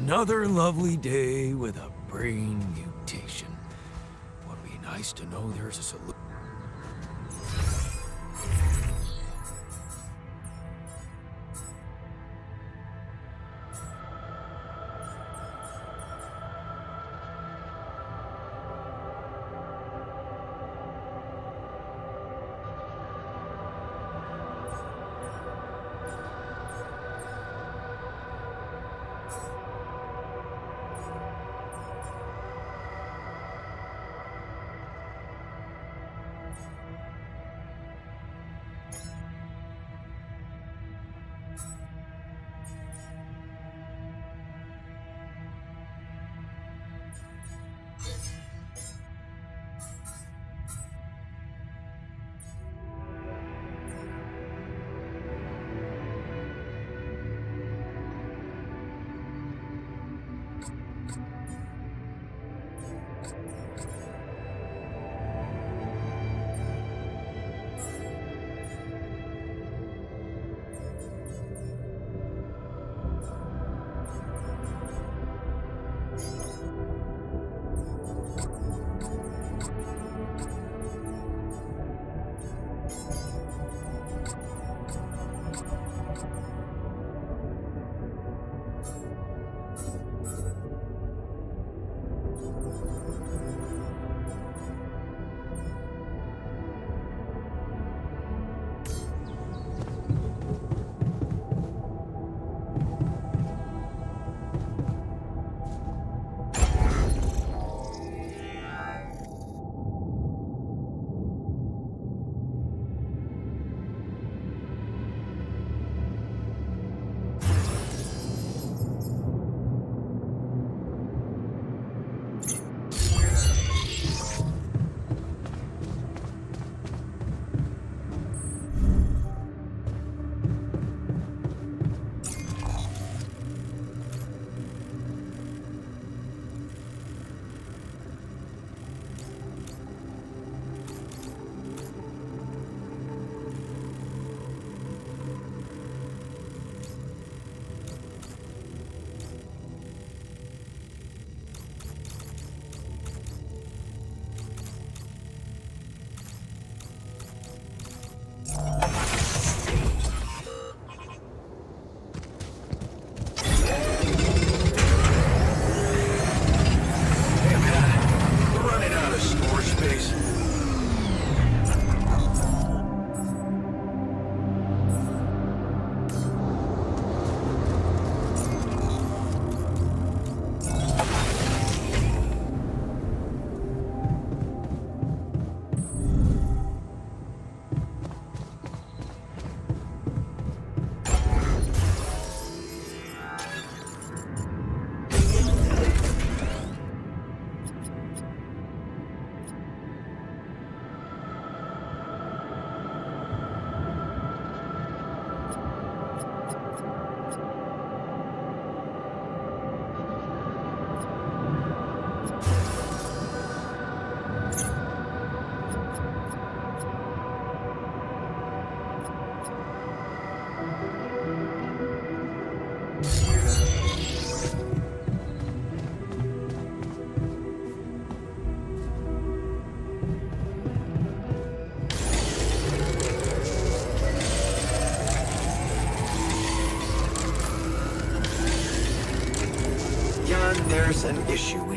Another lovely day with a brain mutation. Would be nice to know there's a solution.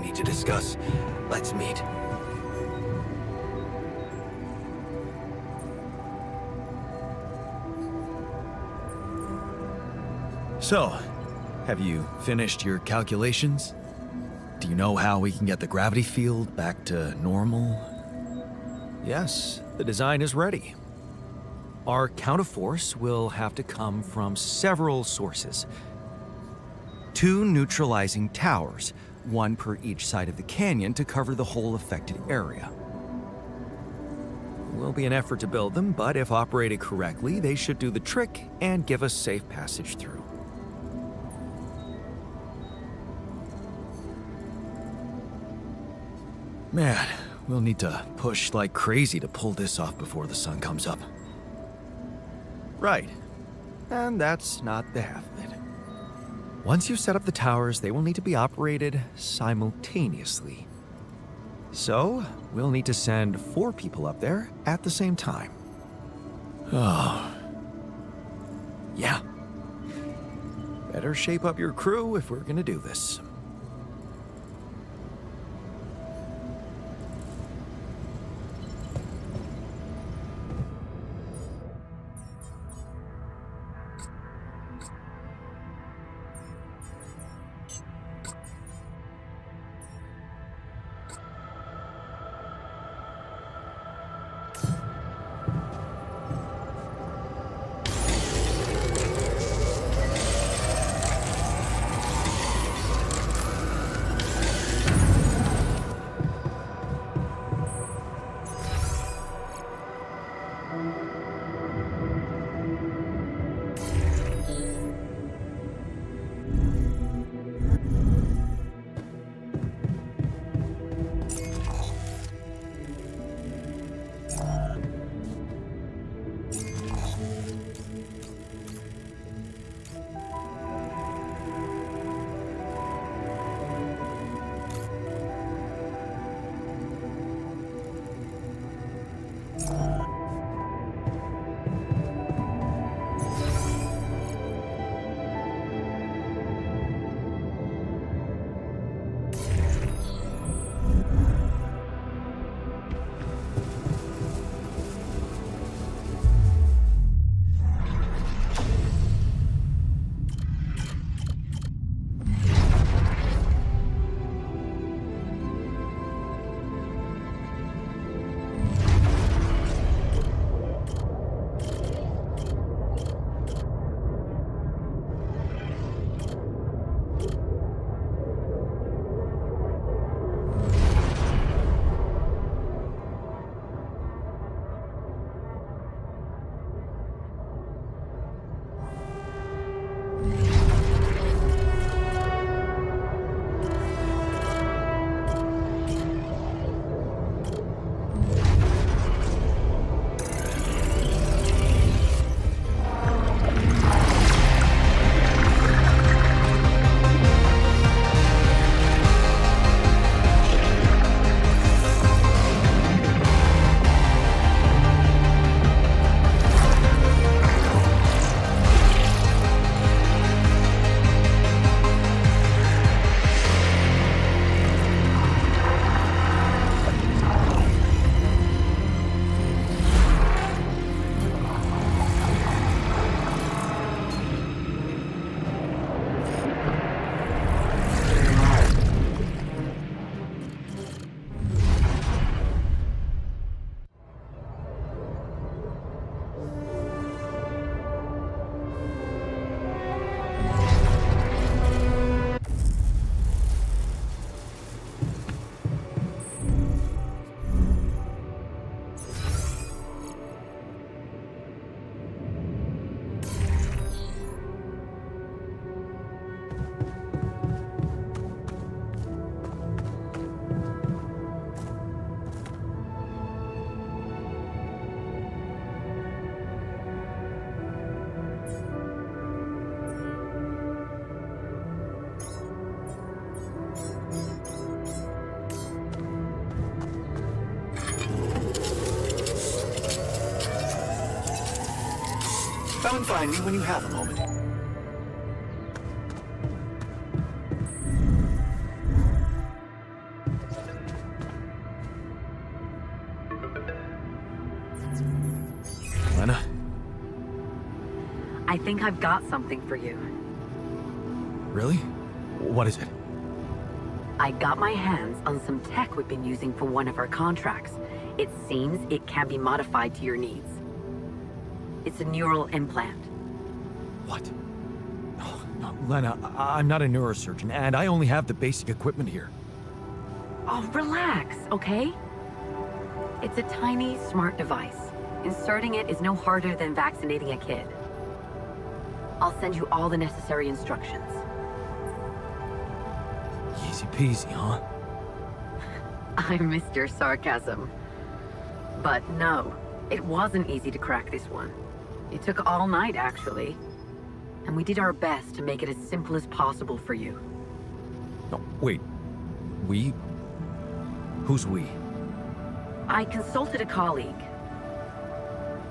need to discuss. Let's meet. So, have you finished your calculations? Do you know how we can get the gravity field back to normal? Yes, the design is ready. Our counterforce will have to come from several sources. 2 neutralizing towers, 1 per each side of the canyon to cover the whole affected area. It will be an effort to build them, but if operated correctly, they should do the trick and give us safe passage through. Man, we'll need to push like crazy to pull this off before the sun comes up. Right. And that's not the half of it. Once you've set up the towers, they will need to be operated simultaneously. So, we'll need to send 4 people up there at the same time. Oh. Yeah. Better shape up your crew if we're gonna do this. Come and find me when you have a moment. I think I've got something for you. Really? What is it? I got my hands on some tech we've been using for one of our contracts. It seems it can be modified to your needs. It's a neural implant. What? Oh, no, Lena, I'm not a neurosurgeon, and I only have the basic equipment here. Oh, relax, okay? It's a tiny, smart device. Inserting it is no harder than vaccinating a kid. I'll send you all the necessary instructions. Easy peasy, huh? I missed your sarcasm. But no, it wasn't easy to crack this one. It took all night, actually. And we did our best to make it as simple as possible for you. No, wait. We? Who's we? I consulted a colleague.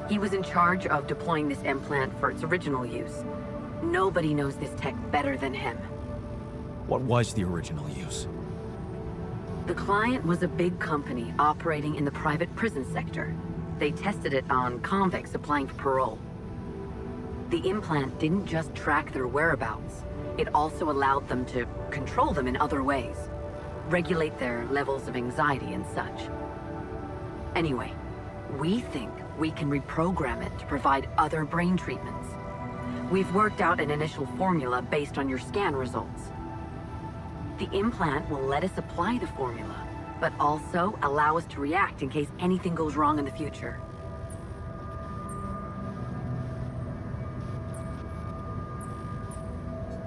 He was in charge of deploying this implant for its original use. Nobody knows this tech better than him. What was the original use? The client was a big company operating in the private prison sector. They tested it on convicts applying for parole. The implant didn't just track their whereabouts, it also allowed them to control them in other ways, regulate their levels of anxiety and such. Anyway, we think we can reprogram it to provide other brain treatments. We've worked out an initial formula based on your scan results. The implant will let us apply the formula, but also allow us to react in case anything goes wrong in the future.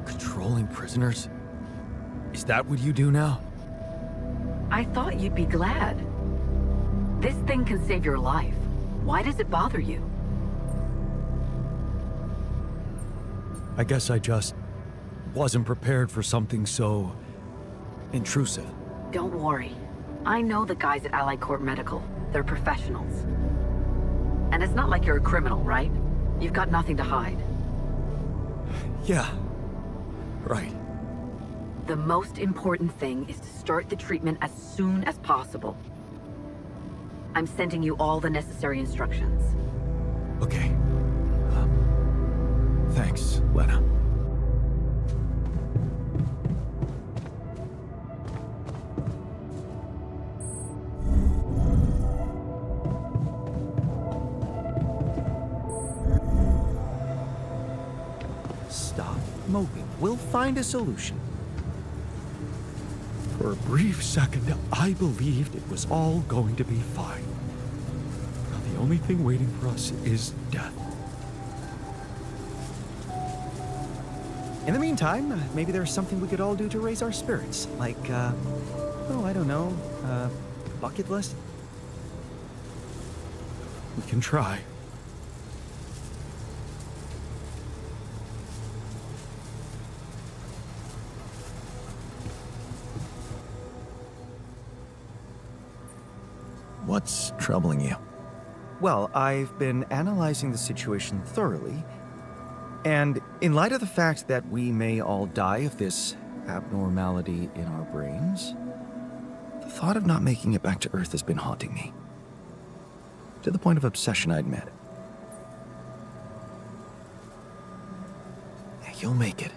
Controlling prisoners? Is that what you do now? I thought you'd be glad. This thing can save your life. Why does it bother you? I guess I just wasn't prepared for something so intrusive. Don't worry. I know the guys at Allied Corp Medical. They're professionals. And it's not like you're a criminal, right? You've got nothing to hide. Yeah. Right. The most important thing is to start the treatment as soon as possible. I'm sending you all the necessary instructions. Okay. Thanks, Lena. Stop moping. We'll find a solution. For a brief second, I believed it was all going to be fine. Now the only thing waiting for us is death. In the meantime, maybe there's something we could all do to raise our spirits. Like, oh, I don't know, bucket list? We can try. What's troubling you? Well, I've been analyzing the situation thoroughly, and in light of the fact that we may all die of this abnormality in our brains, the thought of not making it back to Earth has been haunting me. To the point of obsession, I'd admit. Yeah, you'll make it.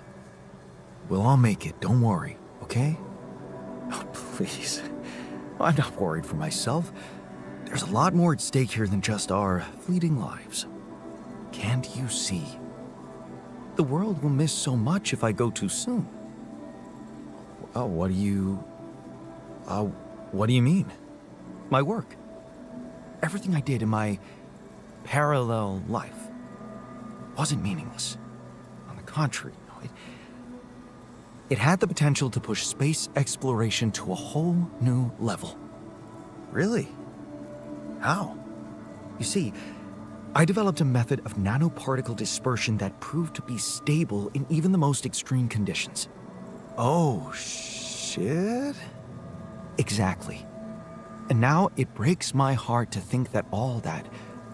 We'll all make it, don't worry, okay? Oh, please. I'm not worried for myself. There's a lot more at stake here than just our fleeting lives. Can't you see? The world will miss so much if I go too soon. Oh, what do you mean? My work. Everything I did in my parallel life wasn't meaningless. On the contrary, no, it had the potential to push space exploration to a whole new level. Really? How? You see, I developed a method of nanoparticle dispersion that proved to be stable in even the most extreme conditions. Oh, shit? Exactly. And now it breaks my heart to think that all that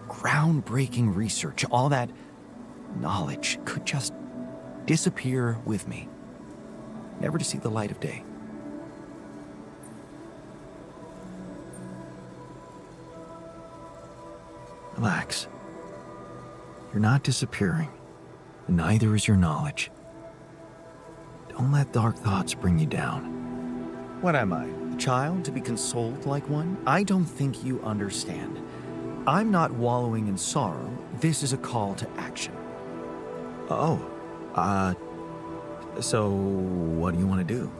groundbreaking research, all that knowledge could just disappear with me, never to see the light of day. Relax. You're not disappearing. and neither is your knowledge. Don't let dark thoughts bring you down. What am I, a child to be consoled like one? I don't think you understand. I'm not wallowing in sorrow. This is a call to action. Oh, so what do you want to do?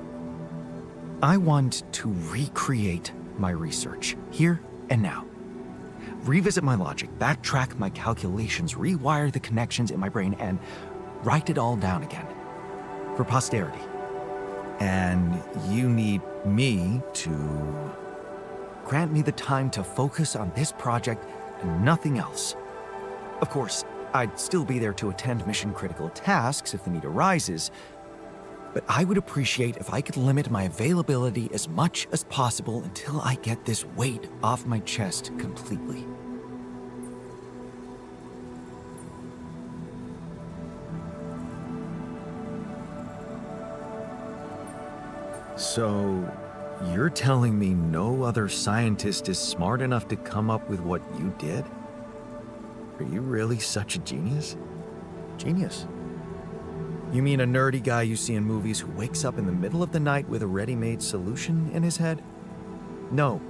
I want to recreate my research, here and now. Revisit my logic, backtrack my calculations, rewire the connections in my brain, and write it all down again. For posterity. And you need me to... Grant me the time to focus on this project and nothing else. Of course, I'd still be there to attend mission-critical tasks if the need arises, but I would appreciate if I could limit my availability as much as possible until I get this weight off my chest completely. So, you're telling me no other scientist is smart enough to come up with what you did? Are you really such a genius? Genius. You mean a nerdy guy you see in movies who wakes up in the middle of the night with a ready-made solution in his head? No,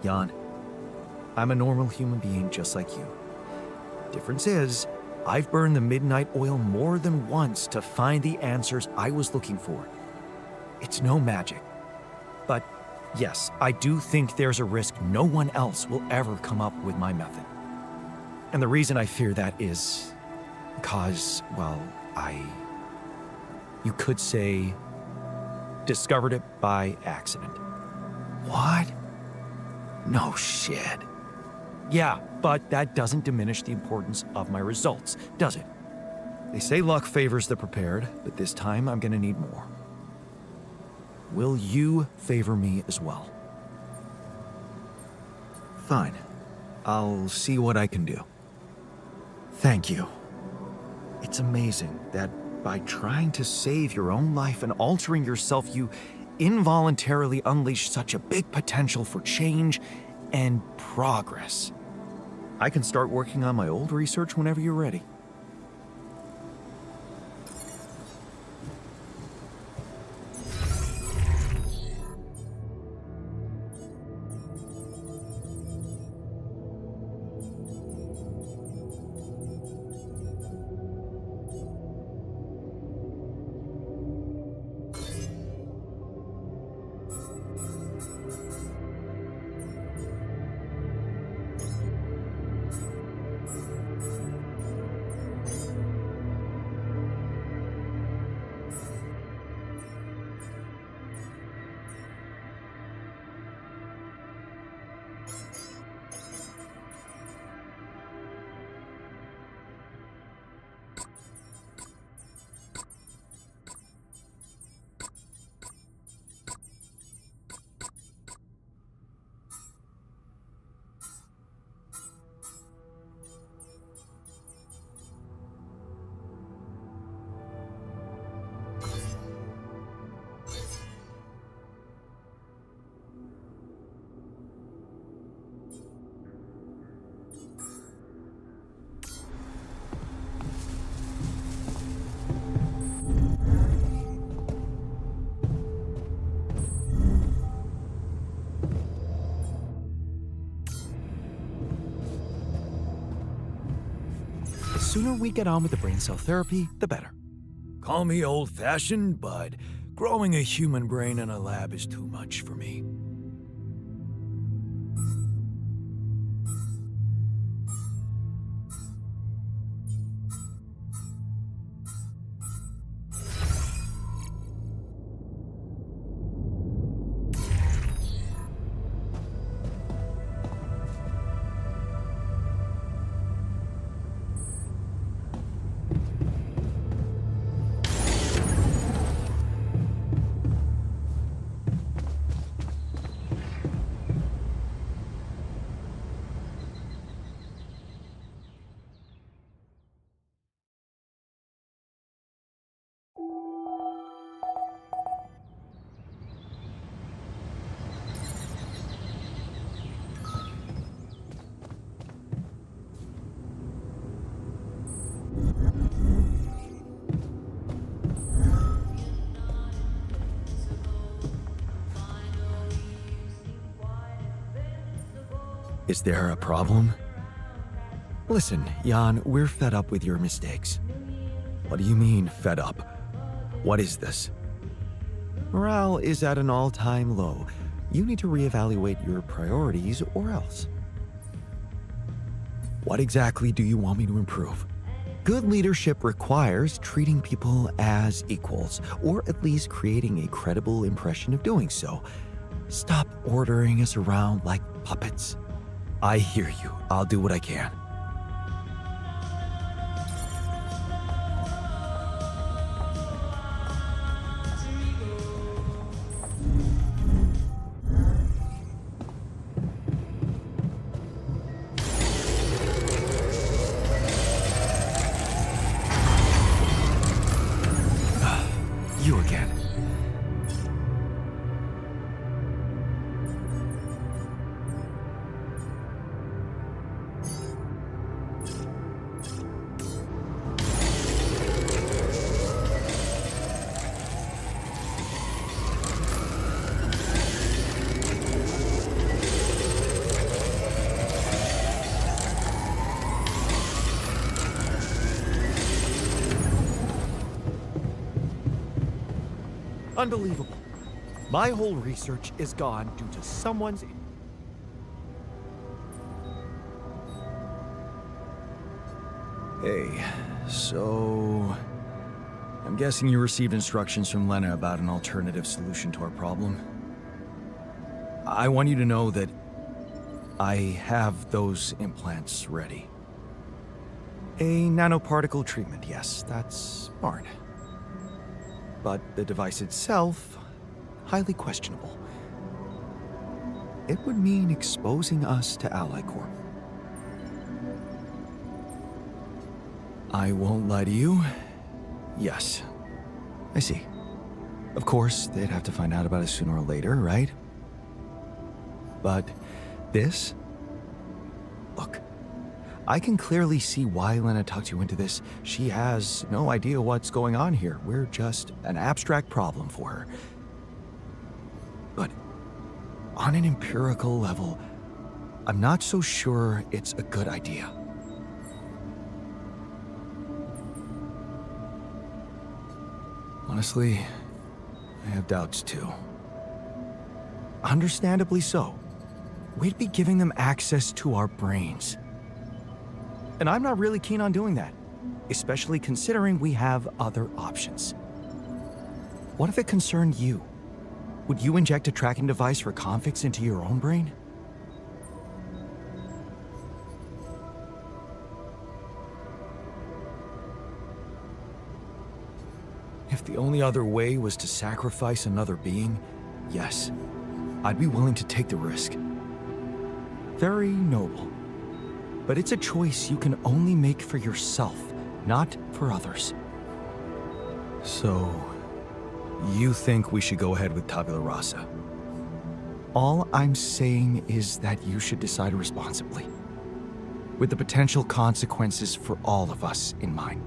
Jan. I'm a normal human being just like you. Difference is, I've burned the midnight oil more than once to find the answers I was looking for. It's no magic. But yes, I do think there's a risk no one else will ever come up with my method. And the reason I fear that is because, well, you could say, discovered it by accident. What? No shit. Yeah, but that doesn't diminish the importance of my results, does it? They say luck favors the prepared, but this time I'm gonna need more. Will you favor me as well? Fine. I'll see what I can do. Thank you. It's amazing that by trying to save your own life and altering yourself, you involuntarily unleash such a big potential for change and progress. I can start working on my old research whenever you're ready. The sooner we get on with the brain cell therapy, the better. Call me old-fashioned, but growing a human brain in a lab is too much for me. Is there a problem? Listen, Jan, we're fed up with your mistakes. What do you mean, fed up? What is this? Morale is at an all-time low. You need to reevaluate your priorities or else. What exactly do you want me to improve? Good leadership requires treating people as equals, or at least creating a credible impression of doing so. Stop ordering us around like puppets. I hear you. I'll do what I can. You again. Unbelievable. My whole research is gone due to someone's... Hey, so... I'm guessing you received instructions from Lena about an alternative solution to our problem. I want you to know that I have those implants ready. A nanoparticle treatment, yes, that's smart. But the device itself, highly questionable. It would mean exposing us to Ally Corp. I won't lie to you. Yes, I see. Of course, they'd have to find out about it sooner or later, right? But this? Look, I can clearly see why Lena talked you into this. She has no idea what's going on here. We're just an abstract problem for her. But on an empirical level, I'm not so sure it's a good idea. Honestly, I have doubts too. Understandably so. We'd be giving them access to our brains. And I'm not really keen on doing that, especially considering we have other options. What if it concerned you? Would you inject a tracking device for convicts into your own brain? If the only other way was to sacrifice another being, yes, I'd be willing to take the risk. Very noble. But it's a choice you can only make for yourself, not for others. So, you think we should go ahead with Tabula Rasa? All I'm saying is that you should decide responsibly, with the potential consequences for all of us in mind.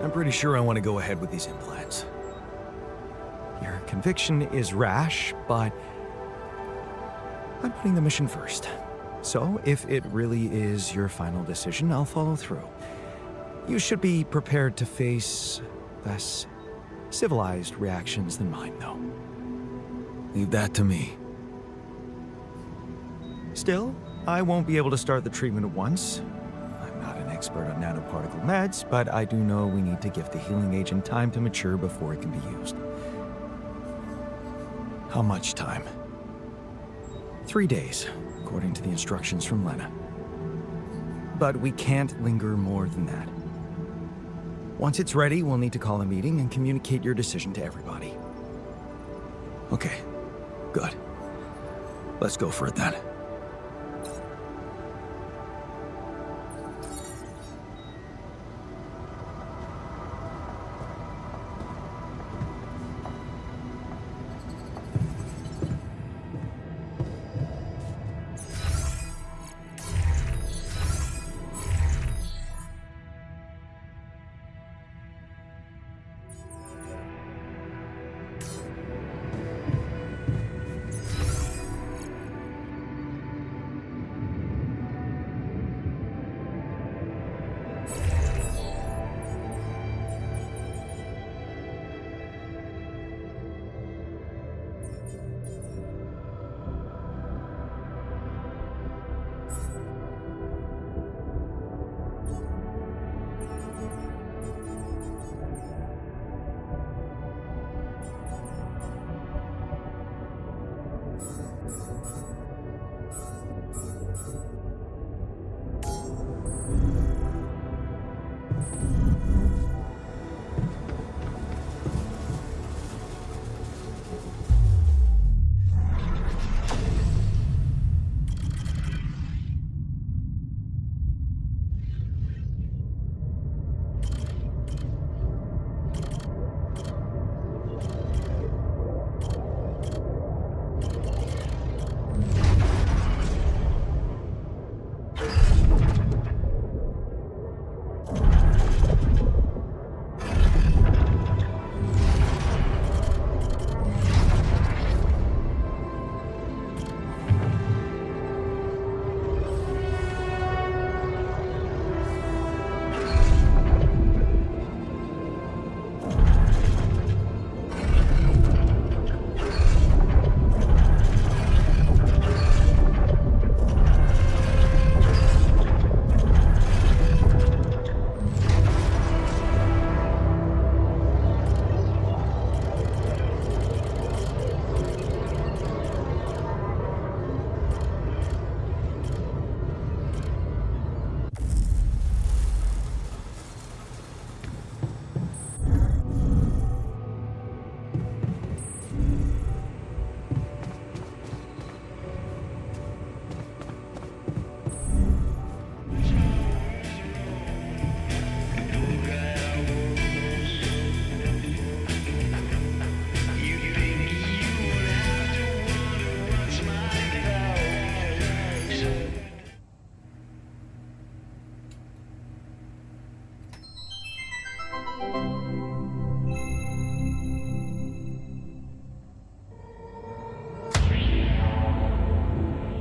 I'm pretty sure I want to go ahead with these implants. Your conviction is rash, but I'm putting the mission first. So, if it really is your final decision, I'll follow through. You should be prepared to face less civilized reactions than mine, though. Leave that to me. Still, I won't be able to start the treatment at once. I'm not an expert on nanoparticle meds, but I do know we need to give the healing agent time to mature before it can be used. How much time? 3 days, according to the instructions from Lena. But we can't linger more than that. Once it's ready, we'll need to call a meeting and communicate your decision to everybody. Okay, good. Let's go for it then.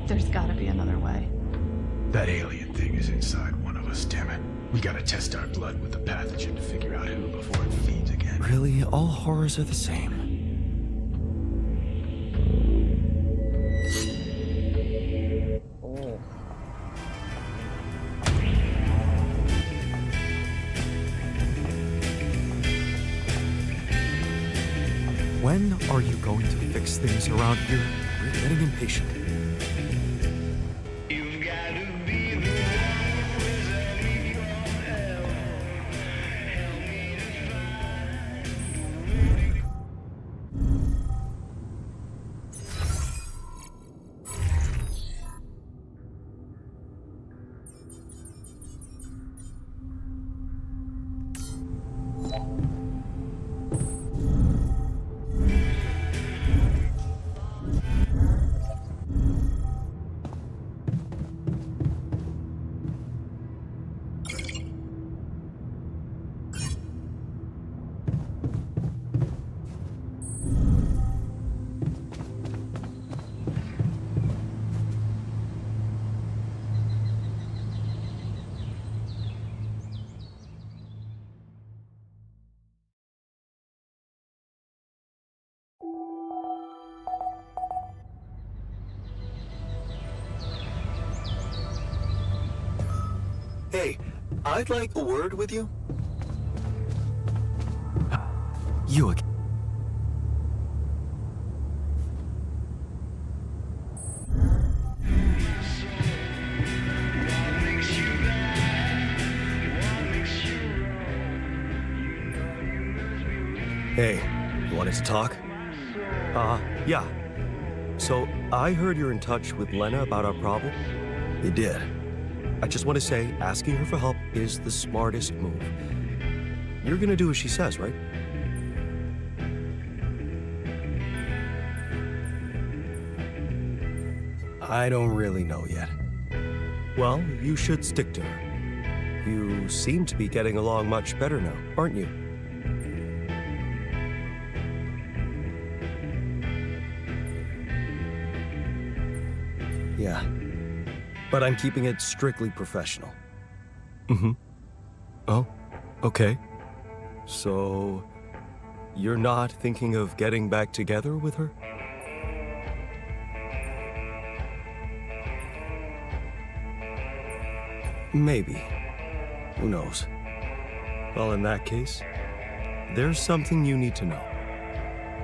There's gotta be another way. That alien thing is inside one of us, damn it. We gotta test our blood with the pathogen to figure out who before it feeds again. Really, all horrors are the same. Oh. When are you going to fix things around here? We're getting impatient. Hey, I'd like a word with you. You again. Hey, you wanted to talk? Yeah. So, I heard you're in touch with Lena about our problem. You did. I just want to say, asking her for help is the smartest move. You're gonna do as she says, right? I don't really know yet. Well, you should stick to her. You seem to be getting along much better now, aren't you? Yeah. But I'm keeping it strictly professional. Mm-hmm. Oh, okay. So, you're not thinking of getting back together with her? Maybe. Who knows? Well, in that case, there's something you need to know.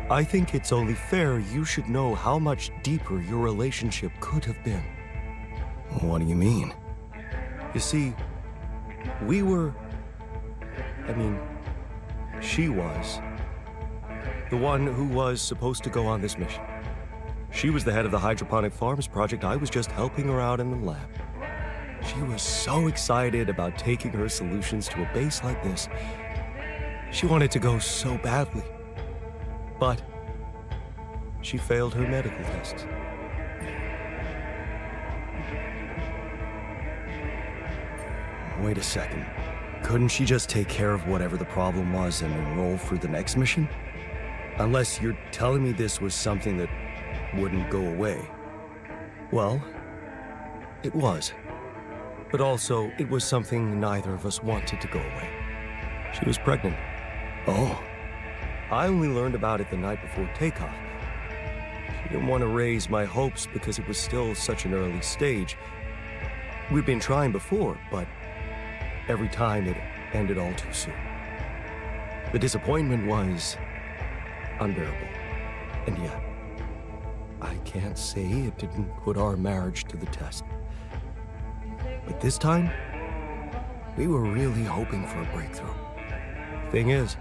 I think it's only fair you should know how much deeper your relationship could have been. What do you mean? You see, we were... she was the one who was supposed to go on this mission. She was the head of the hydroponic farms project. I was just helping her out in the lab. She was so excited about taking her solutions to a base like this. She wanted to go so badly. But she failed her medical tests. Wait a second. Couldn't she just take care of whatever the problem was and enroll for the next mission? Unless you're telling me this was something that wouldn't go away. Well, it was. But also, it was something neither of us wanted to go away. She was pregnant. Oh. I only learned about it the night before takeoff. She didn't want to raise my hopes because it was still such an early stage. We'd been trying before, but every time it ended all too soon. The disappointment was unbearable. And yet, I can't say it didn't put our marriage to the test. But this time, we were really hoping for a breakthrough. Thing is,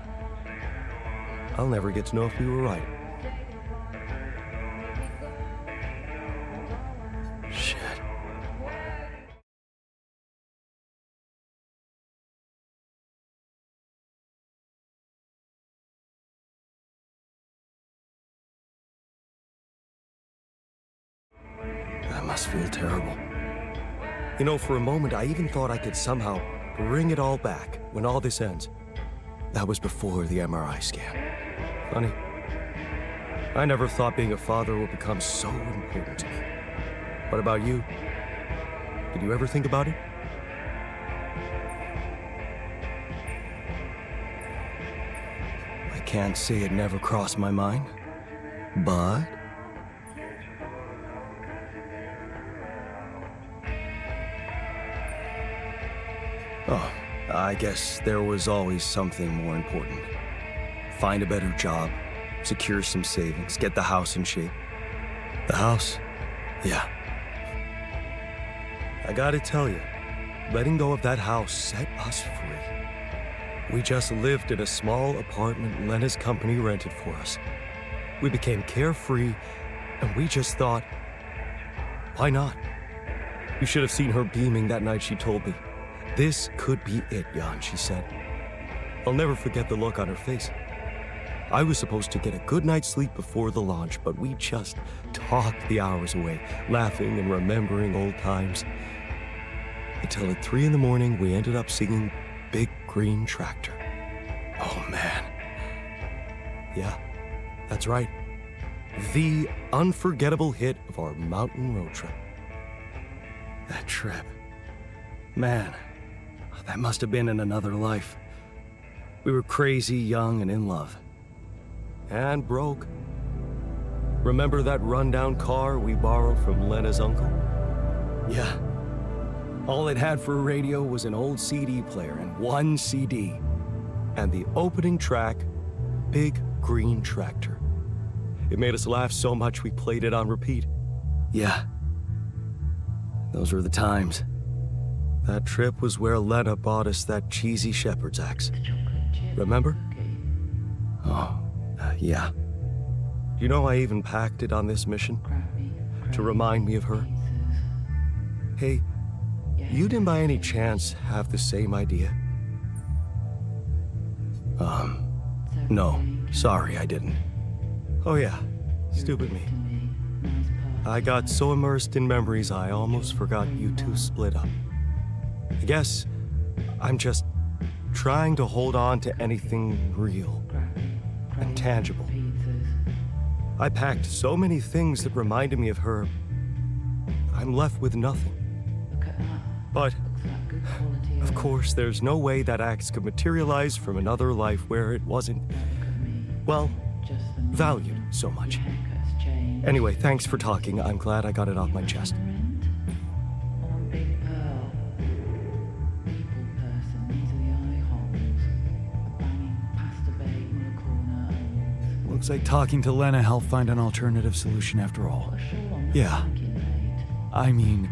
I'll never get to know if we were right. Shit. That must feel terrible. You know, for a moment, I even thought I could somehow bring it all back when all this ends. That was before the MRI scan. Funny. I never thought being a father would become so important to me. What about you? Did you ever think about it? I can't say it never crossed my mind, but... Oh, I guess there was always something more important. Find a better job, secure some savings, get the house in shape. The house? Yeah. I gotta tell you, letting go of that house set us free. We just lived in a small apartment Lena's company rented for us. We became carefree, and we just thought, why not? You should have seen her beaming that night she told me. This could be it, Jan, she said. I'll never forget the look on her face. I was supposed to get a good night's sleep before the launch, but we just talked the hours away, laughing and remembering old times. Until at 3 in the morning, we ended up singing Big Green Tractor. Oh, man. Yeah, that's right. The unforgettable hit of our mountain road trip. That trip. Man, that must have been in another life. We were crazy, young, and in love. And broke. Remember that rundown car we borrowed from Lena's uncle? Yeah. All it had for a radio was an old CD player and one CD. And the opening track, Big Green Tractor. It made us laugh so much we played it on repeat. Yeah. Those were the times. That trip was where Lena bought us that cheesy shepherd's axe. Remember? Oh, yeah. You know, I even packed it on this mission to remind me of her. Hey, you didn't by any chance have the same idea? No. Sorry, I didn't. Oh yeah, stupid me. I got so immersed in memories I almost forgot you two split up. I guess I'm just trying to hold on to anything real and tangible. I packed so many things that reminded me of her, I'm left with nothing. But, of course, there's no way that axe could materialize from another life where it wasn't, well, valued so much. Anyway, thanks for talking. I'm glad I got it off my chest. Looks like talking to Lena helped find an alternative solution after all. Yeah. I mean,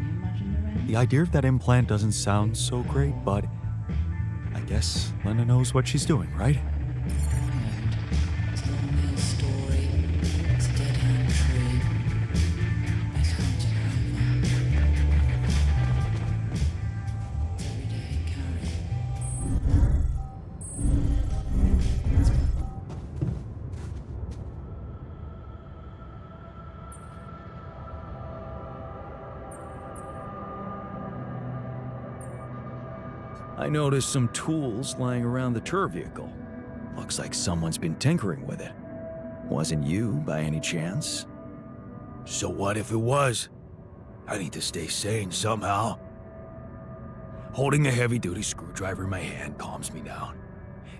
the idea of that implant doesn't sound so great, but I guess Lena knows what she's doing, right? I noticed some tools lying around the tour vehicle. Looks like someone's been tinkering with it. Wasn't you, by any chance? So what if it was? I need to stay sane somehow. Holding a heavy-duty screwdriver in my hand calms me down.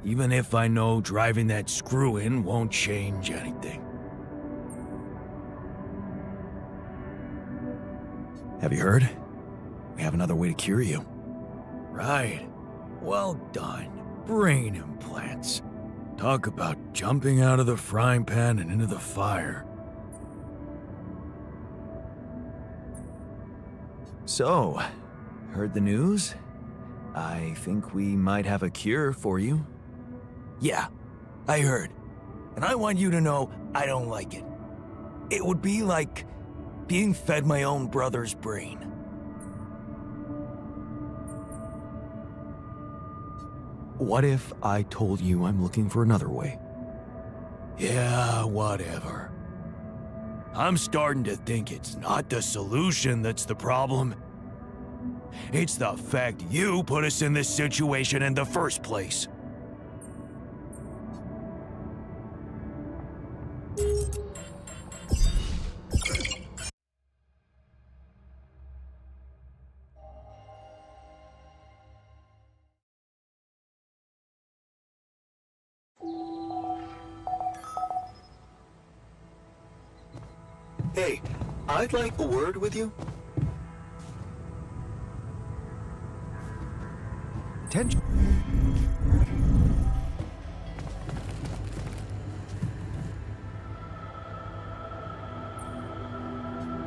Even if I know driving that screw in won't change anything. Have you heard? We have another way to cure you. Right. Well done. Brain implants. Talk about jumping out of the frying pan and into the fire. So, heard the news? I think we might have a cure for you. Yeah, I heard. And I want you to know I don't like it. It would be like being fed my own brother's brain. What if I told you I'm looking for another way? Yeah, whatever. I'm starting to think it's not the solution that's the problem. It's the fact you put us in this situation in the first place. Hey, I'd like a word with you. Attention.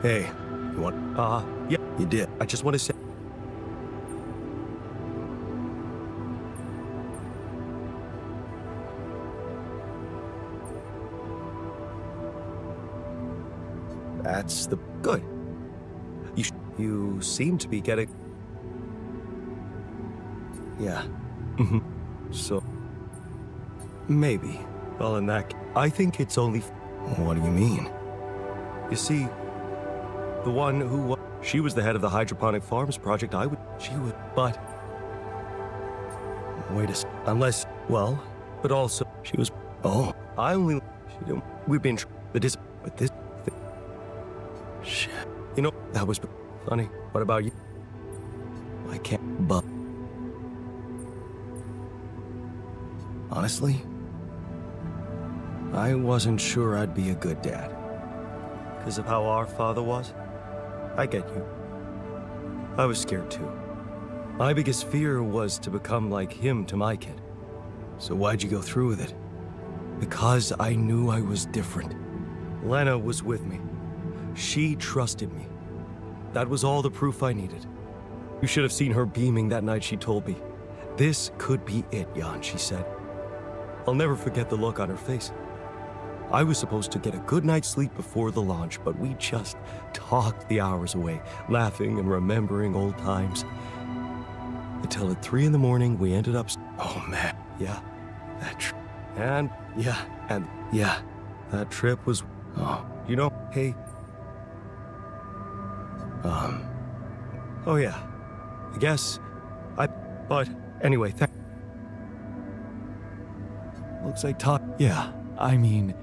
Hey, you want? Yeah, You did. I just want to say. That's the Good. You seem to be getting. Yeah. So. Maybe. Well, in that, I think it's only. What do you mean? You see, the one who she was the head of the hydroponic farms project. She would, but Wait a Unless. Well. but also She was. Oh. I only. She didn't. We've been But this. Shit. you know that was funny. What about you? I can't. But. Honestly. I wasn't sure I'd be a good dad. Because of how our father was? I get you. I was scared too. My biggest fear was to become like him to my kid. So why'd you go through with it? Because I knew I was different. Lena was with me. She trusted me. That was all the proof I needed. You should have seen her beaming that night she told me. This could be it, Jan, she said. I'll never forget the look on her face. I was supposed to get a good night's sleep before the launch, but we just talked the hours away, laughing and remembering old times. Until at 3 in the morning, we ended up... Oh man. Yeah. That. And Yeah. that trip was... Oh. You know, hey... Oh yeah. I guess... But anyway, looks like Todd... Yeah, I mean.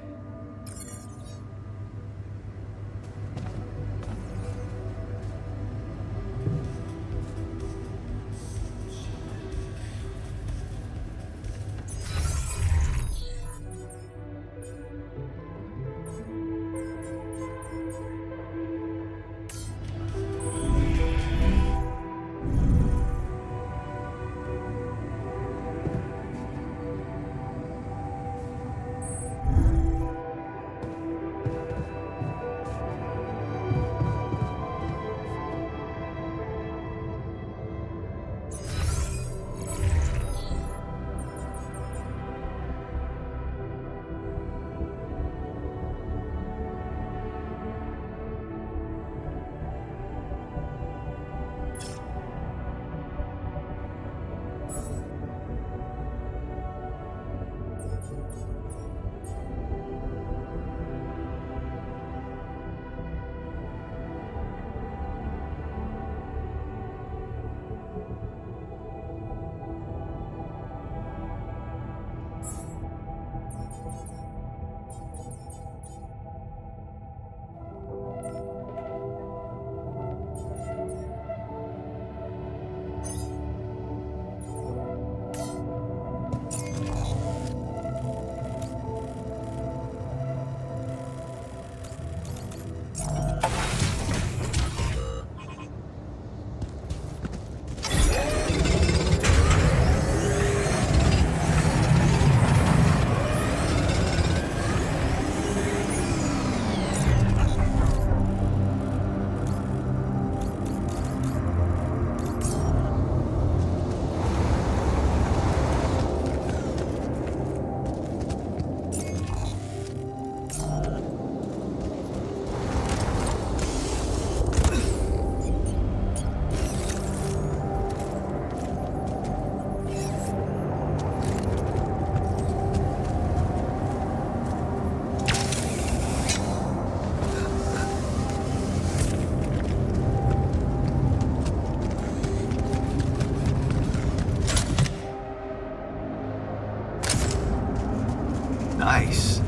Nice.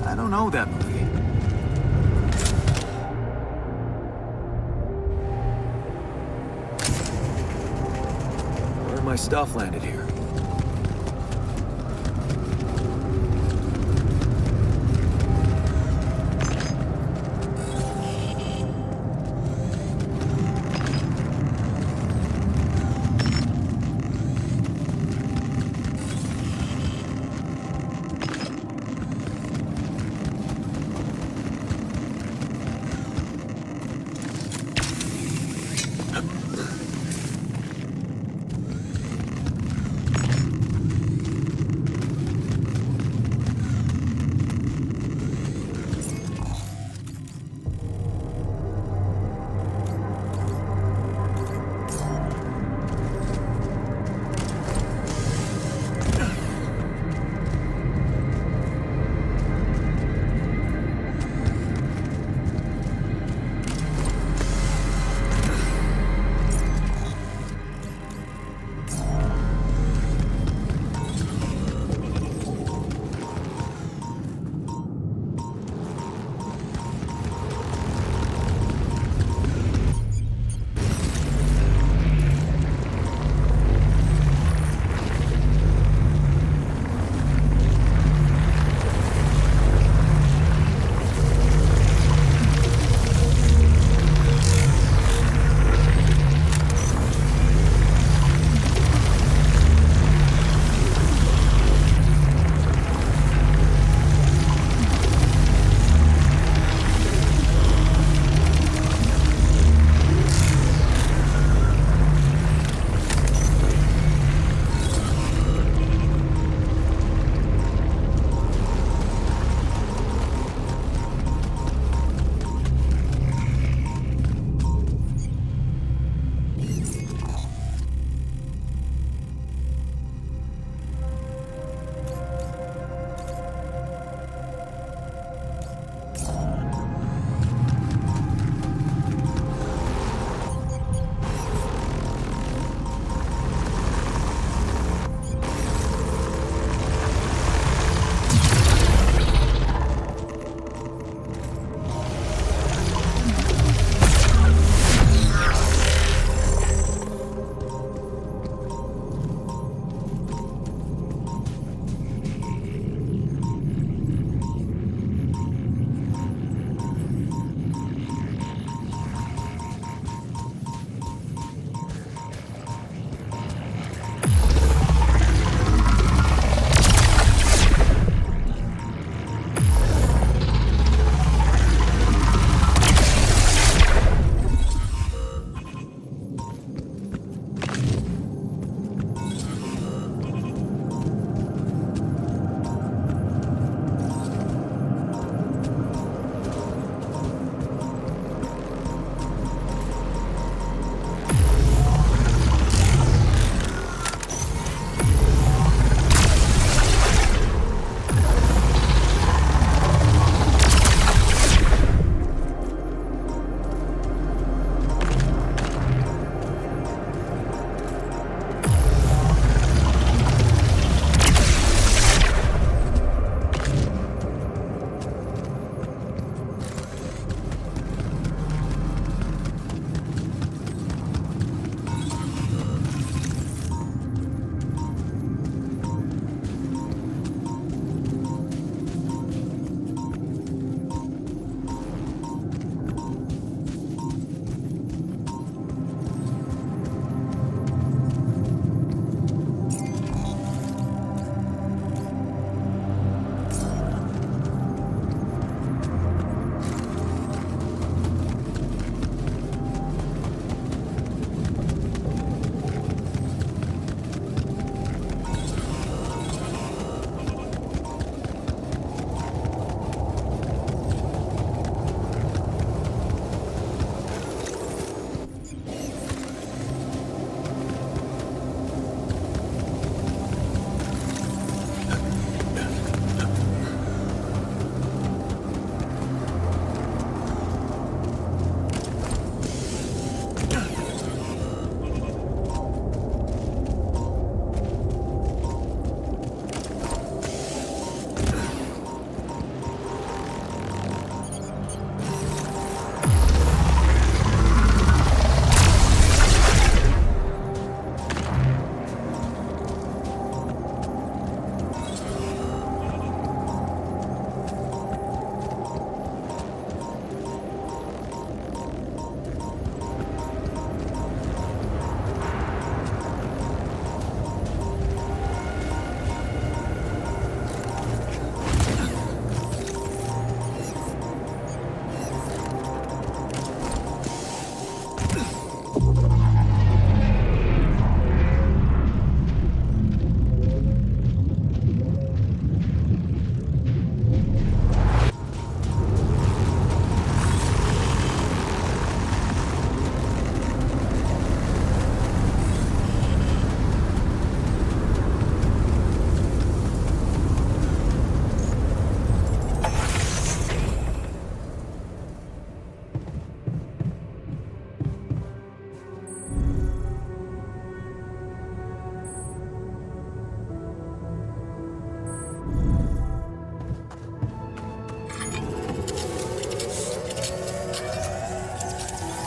I don't know that movie. my stuff landed here.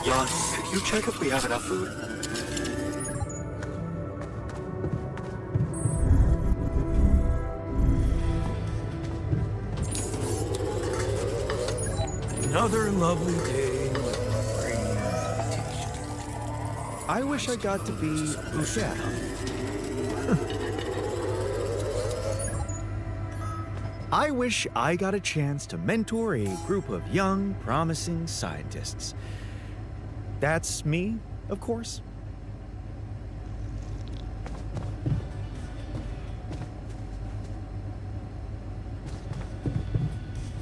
Jan, can you check if we have enough food? Another lovely day. I wish I got to be Lucetta. I wish I got a chance to mentor a group of young, promising scientists. That's me, of course.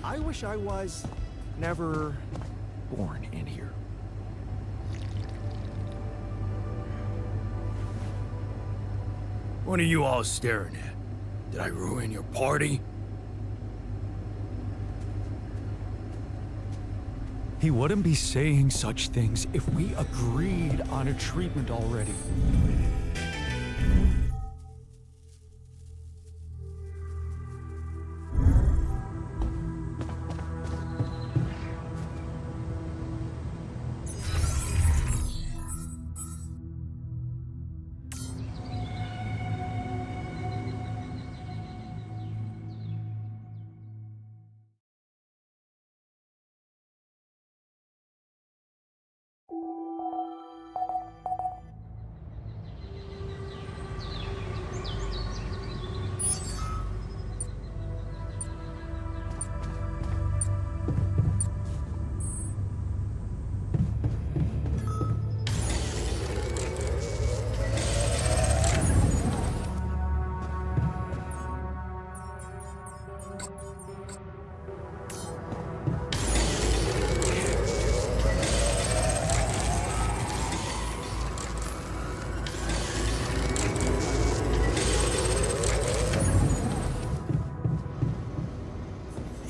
I wish I was never born in here. What are you all staring at? Did I ruin your party? He wouldn't be saying such things if we agreed on a treatment already.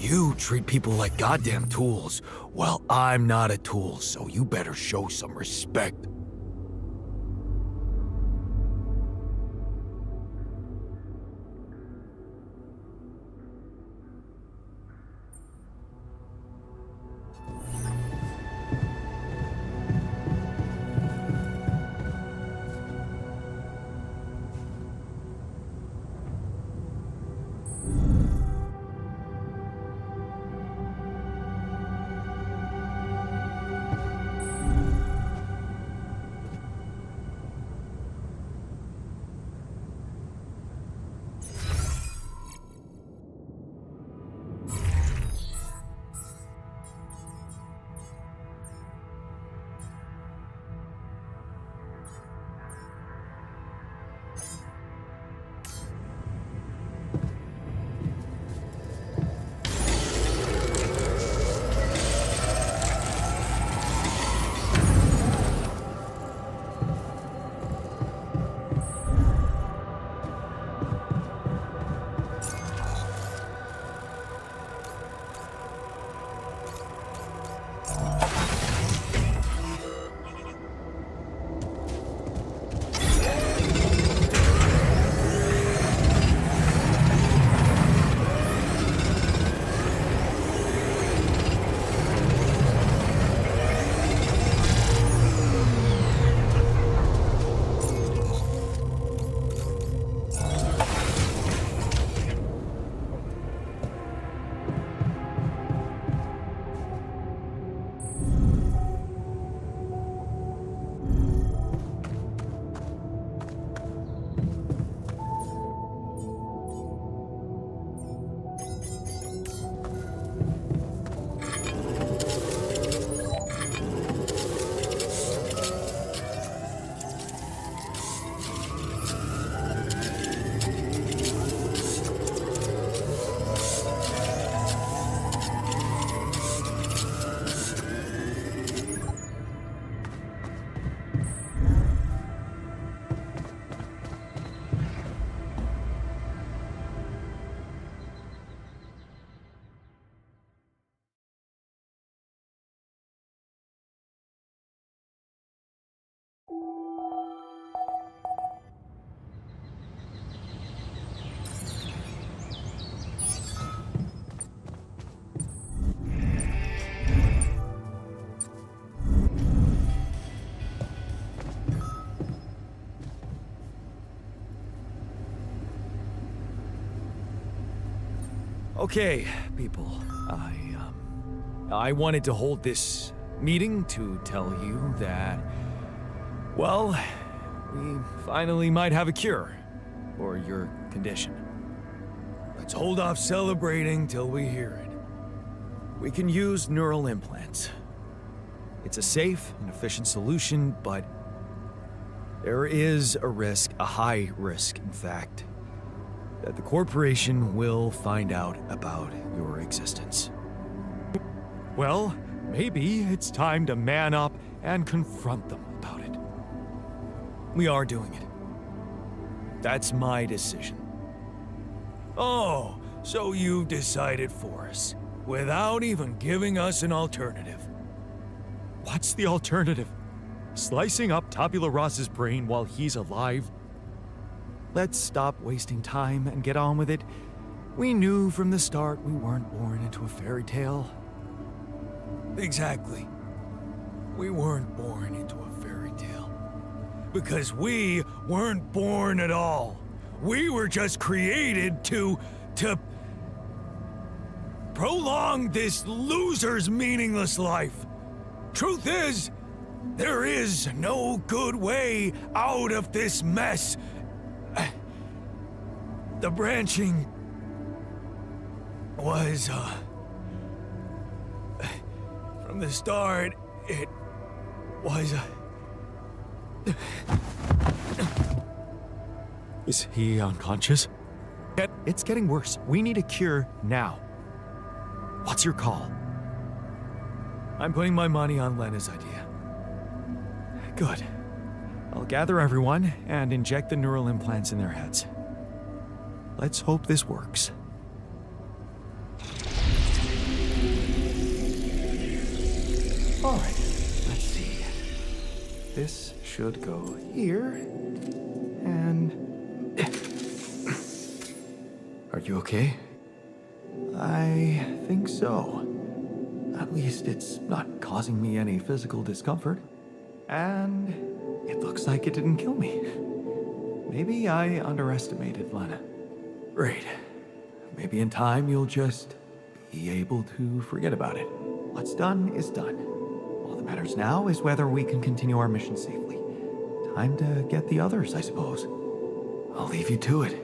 You treat people like goddamn tools. Well, I'm not a tool, so you better show some respect. Okay, people. I wanted to hold this meeting to tell you that, well, we finally might have a cure for your condition. Let's hold off celebrating till we hear it. We can use neural implants. It's a safe and efficient solution, but there is a risk, a high risk, in fact, that the corporation will find out about your existence. Well, maybe it's time to man up and confront them about it. We are doing it. That's my decision. Oh, so you decided for us, without even giving us an alternative. What's the alternative? Slicing up Tabula Rasa's brain while he's alive? Let's stop wasting time and get on with it. We knew from the start we weren't born into a fairy tale. Exactly. We weren't born into a fairy tale. Because we weren't born at all. We were just created to prolong this loser's meaningless life. Truth is, there is no good way out of this mess. The branching was, from the start, it was, Is he unconscious? It's getting worse. We need a cure now. What's your call? I'm putting my money on Lena's idea. Good. I'll gather everyone and inject the neural implants in their heads. Let's hope this works. All right, let's see. This should go here. And... Are you okay? I think so. At least it's not causing me any physical discomfort. And it looks like it didn't kill me. Maybe I underestimated Lena. Great. Maybe in time you'll just be able to forget about it. What's done is done. All that matters now is whether we can continue our mission safely. Time to get the others, I suppose. I'll leave you to it.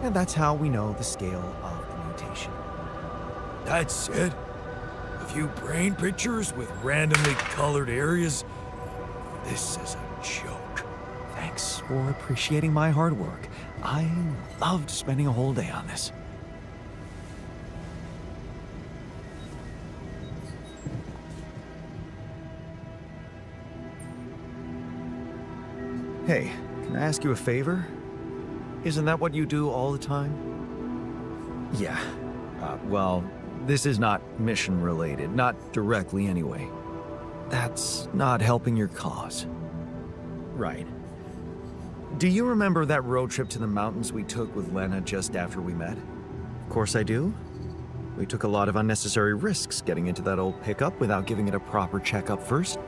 And that's how we know the scale of the mutation. That's it? A few brain pictures with randomly colored areas? This is a joke. Thanks for appreciating my hard work. I loved spending a whole day on this. Hey, can I ask you a favor? Isn't that what you do all the time? Yeah. Well, this is not mission related, not directly anyway. That's not helping your cause. Right. Do you remember that road trip to the mountains we took with Lena just after we met? Of course I do. We took a lot of unnecessary risks getting into that old pickup without giving it a proper checkup first.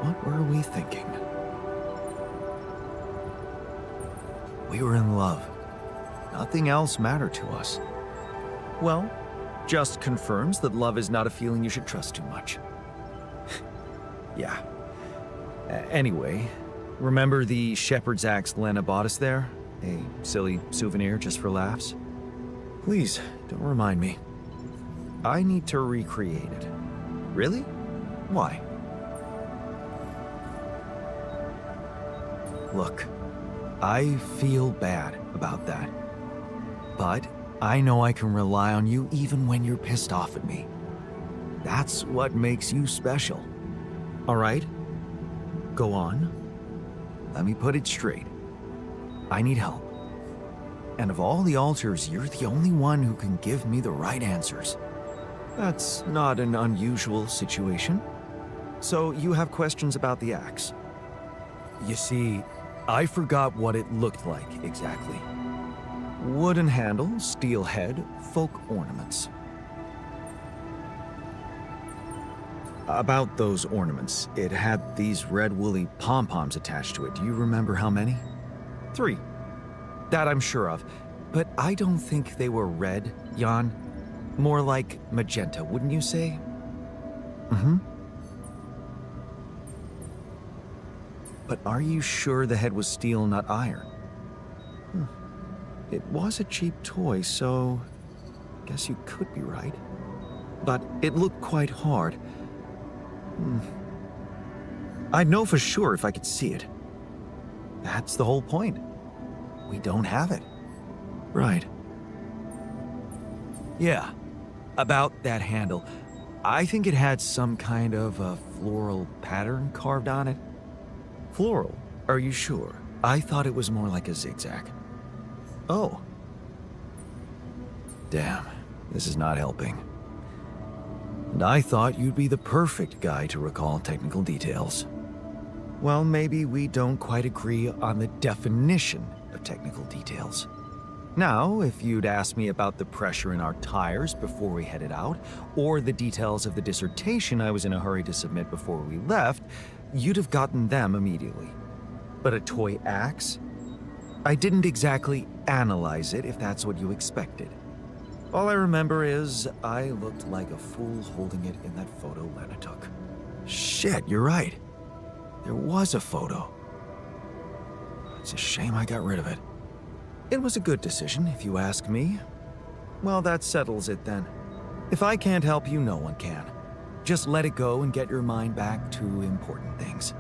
What were we thinking? We were in love. Nothing else mattered to us. Well, just confirms that love is not a feeling you should trust too much. Yeah. Anyway, remember the shepherd's axe Lena bought us there? A silly souvenir just for laughs? Please, don't remind me. I need to recreate it. Really? Why? Look, I feel bad about that. But I know I can rely on you even when you're pissed off at me. That's what makes you special. All right? Go on. Let me put it straight. I need help. And of all the alters, you're the only one who can give me the right answers. That's not an unusual situation. So you have questions about the axe? You see, I forgot what it looked like exactly. Wooden handle, steel head, folk ornaments. About those ornaments, it had these red woolly pom-poms attached to it. Do you remember how many? 3. That I'm sure of. But I don't think they were red, Jan. More like magenta, wouldn't you say? Mm-hmm. But are you sure the head was steel, not iron? It was a cheap toy, so guess you could be right. But it looked quite hard. I'd know for sure if I could see it. That's the whole point. We don't have it. Right. Yeah, about that handle. I think it had some kind of a floral pattern carved on it. Floral? Are you sure? I thought it was more like a zigzag. Oh. Damn, this is not helping. And I thought you'd be the perfect guy to recall technical details. Well, maybe we don't quite agree on the definition of technical details. Now, if you'd asked me about the pressure in our tires before we headed out, or the details of the dissertation I was in a hurry to submit before we left, you'd have gotten them immediately. But a toy axe? I didn't exactly analyze it, if that's what you expected. All I remember is I looked like a fool holding it in that photo Lena took. Shit, you're right. There was a photo. It's a shame I got rid of it. It was a good decision, if you ask me. Well, that settles it then. If I can't help you, no one can. Just let it go and get your mind back to important things.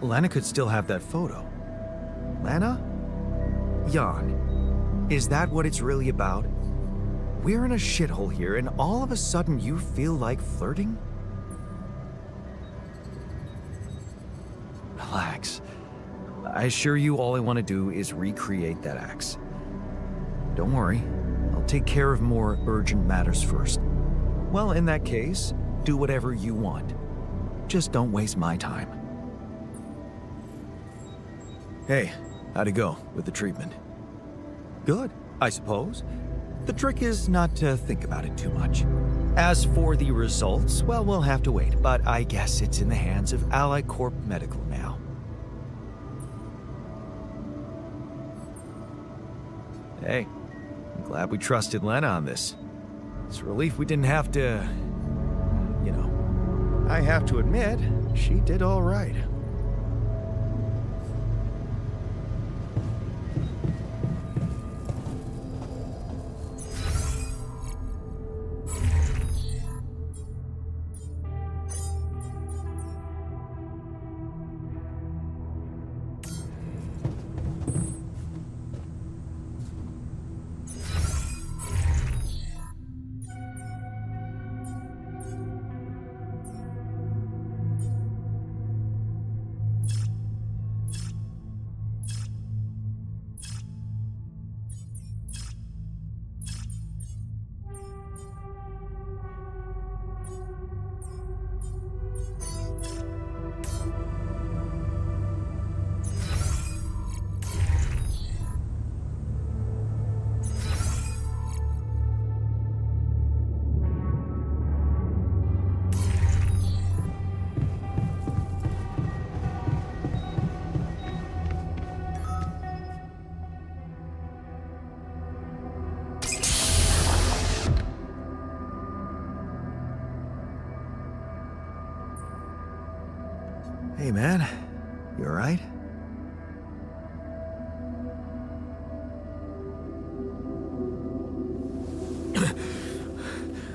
Lena could still have that photo. Lena? Jan, is that what it's really about? We're in a shithole here, and all of a sudden you feel like flirting? Relax. I assure you all I want to do is recreate that axe. Don't worry, I'll take care of more urgent matters first. Well, in that case, do whatever you want. Just don't waste my time. Hey, how'd it go with the treatment? Good, I suppose. The trick is not to think about it too much. As for the results, well, we'll have to wait, but I guess it's in the hands of Ally Corp Medical now. Hey, I'm glad we trusted Lena on this. It's a relief we didn't have to, you know. I have to admit, she did all right. Hey, man. You alright?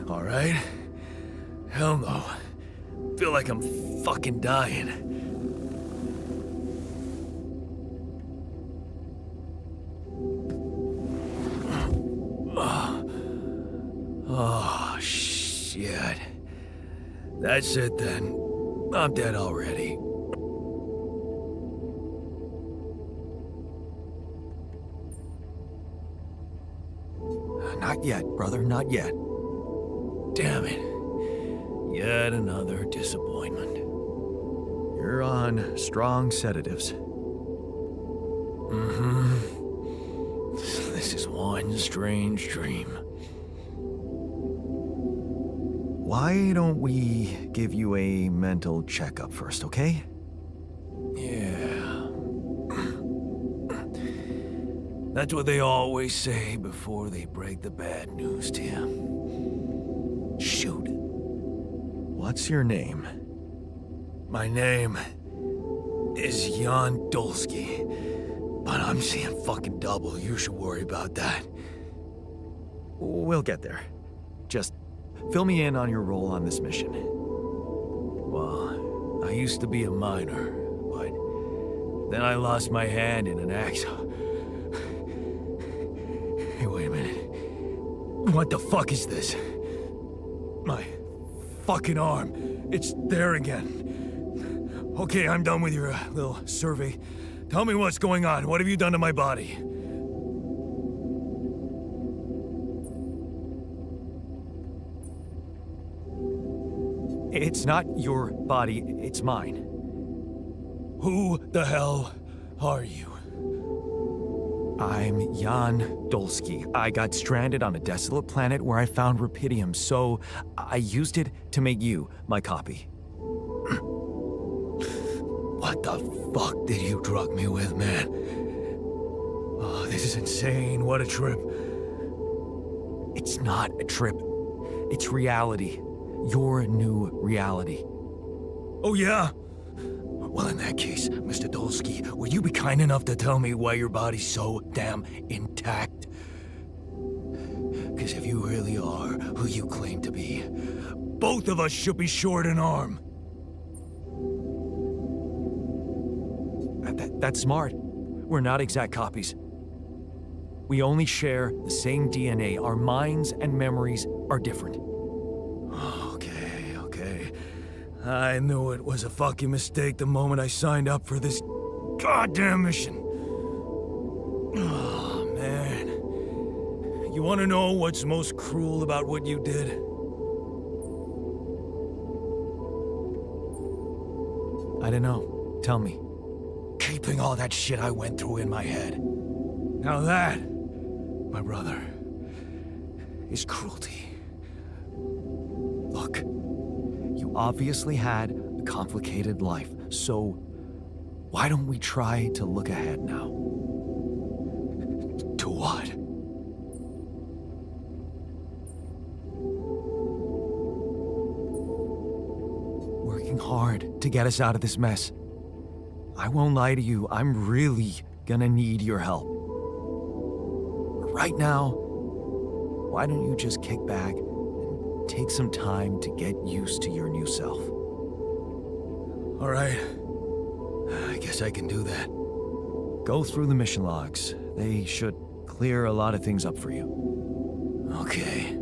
Alright? Hell no. Feel like I'm fucking dying. Oh, shit. That's it then. I'm dead already. Not yet, brother, not yet. Damn it. Yet another disappointment. You're on strong sedatives. This is one strange dream. Why don't we give you a mental checkup first, okay? Yeah. That's what they always say before they break the bad news to you. Shoot. What's your name? My name is Jan Dolsky, but I'm seeing fucking double. You should worry about that. We'll get there. Just fill me in on your role on this mission. Well, I used to be a miner, but then I lost my hand in an accident. Hey, wait a minute. What the fuck is this? My fucking arm. It's there again. Okay, I'm done with your little survey. Tell me what's going on. What have you done to my body? It's not your body, it's mine. Who the hell are you? I'm Jan Dolsky. I got stranded on a desolate planet where I found Rapidium, so I used it to make you my copy. What the fuck did you drug me with, man? Oh, this is insane. What a trip. It's not a trip. It's reality. Your new reality. Oh, yeah? Well, in that case, Mr. Dolsky, would you be kind enough to tell me why your body's so damn intact? Because if you really are who you claim to be, both of us should be short an arm. That's smart. We're not exact copies. We only share the same DNA. Our minds and memories are different. Okay. I knew it was a fucking mistake the moment I signed up for this goddamn mission. Oh, man. You want to know what's most cruel about what you did? I don't know. Tell me. Keeping all that shit I went through in my head. Now that, my brother, is cruelty. Look, you obviously had a complicated life, so why don't we try to look ahead now? To what? Working hard to get us out of this mess. I won't lie to you, I'm really gonna need your help. Right now, why don't you just kick back and take some time to get used to your new self? All right. I guess I can do that. Go through the mission logs. They should clear a lot of things up for you. Okay.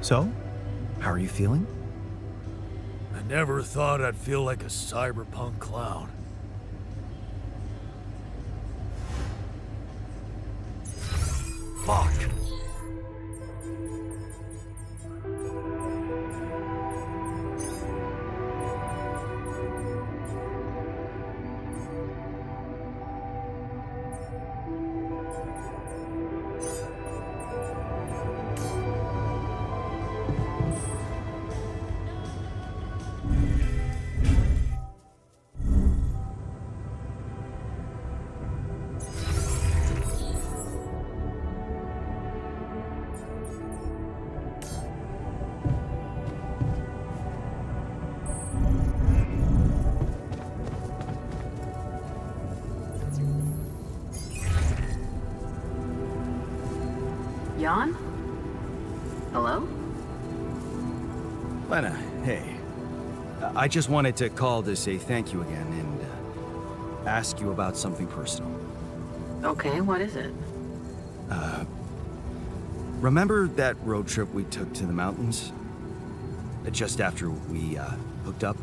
So, how are you feeling? I never thought I'd feel like a cyberpunk clown. Fuck! Jan? Hello? Lena, hey. I just wanted to call to say thank you again and ask you about something personal. Okay, what is it? Remember that road trip we took to the mountains? Just after we hooked up?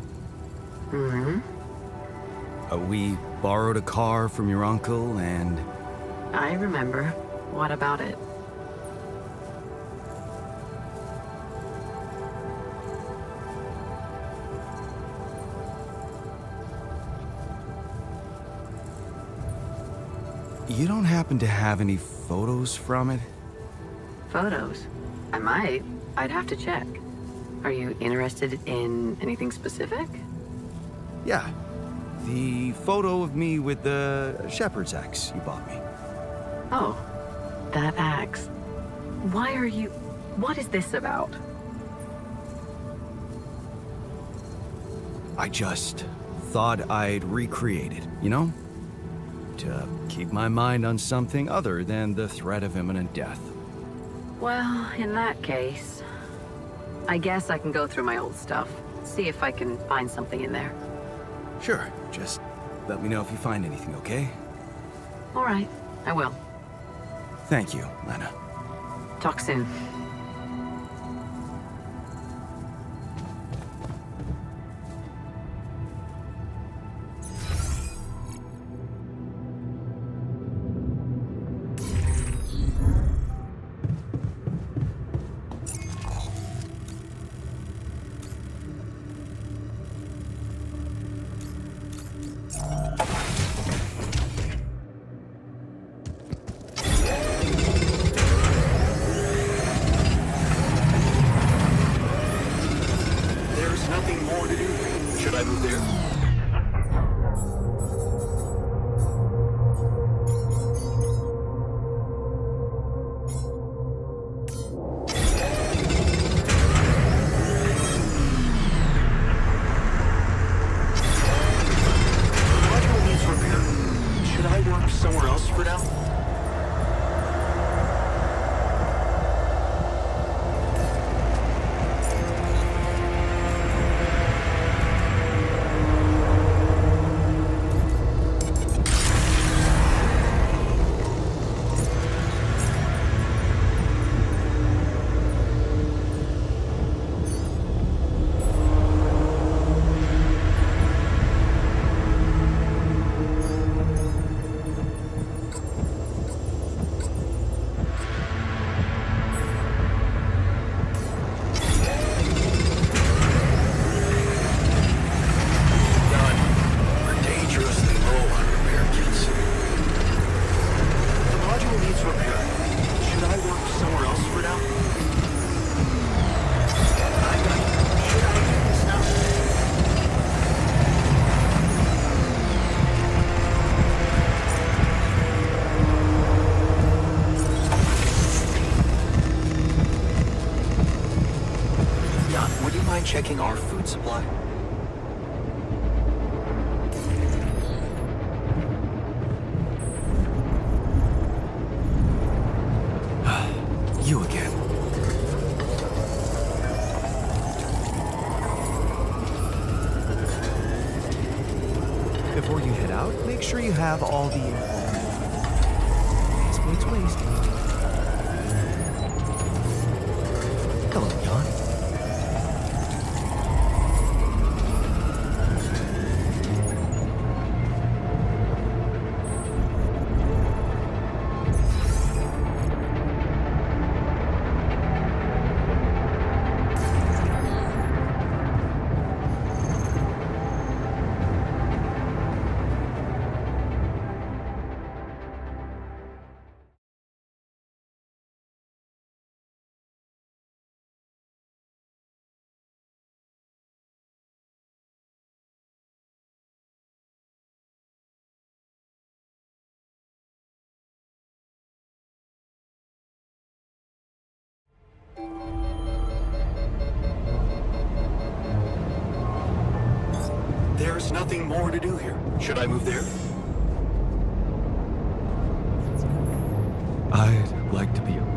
Mm-hmm. We borrowed a car from your uncle and... I remember. What about it? You don't happen to have any photos from it? Photos? I might. I'd have to check. Are you interested in anything specific? Yeah. The photo of me with the shepherd's axe you bought me. Oh, that axe. Why are you... What is this about? I just thought I'd recreate it, you know? To keep my mind on something other than the threat of imminent death. Well, in that case, I guess I can go through my old stuff. See if I can find something in there. Sure, just let me know if you find anything, okay? All right, I will. Thank you, Lena. Talk soon. There's nothing more to do. Should I move there? Module needs repair. Should I work somewhere else for now? We're dangerously low on repair kits. The module needs repair. Should I work somewhere else for now? Should I do this now? Jan, would you mind checking our food supply? You again. Before you head out, make sure you have all the info. Please. Hello, Jan. There's nothing more to do here. Should I move there? I'd like to be alone.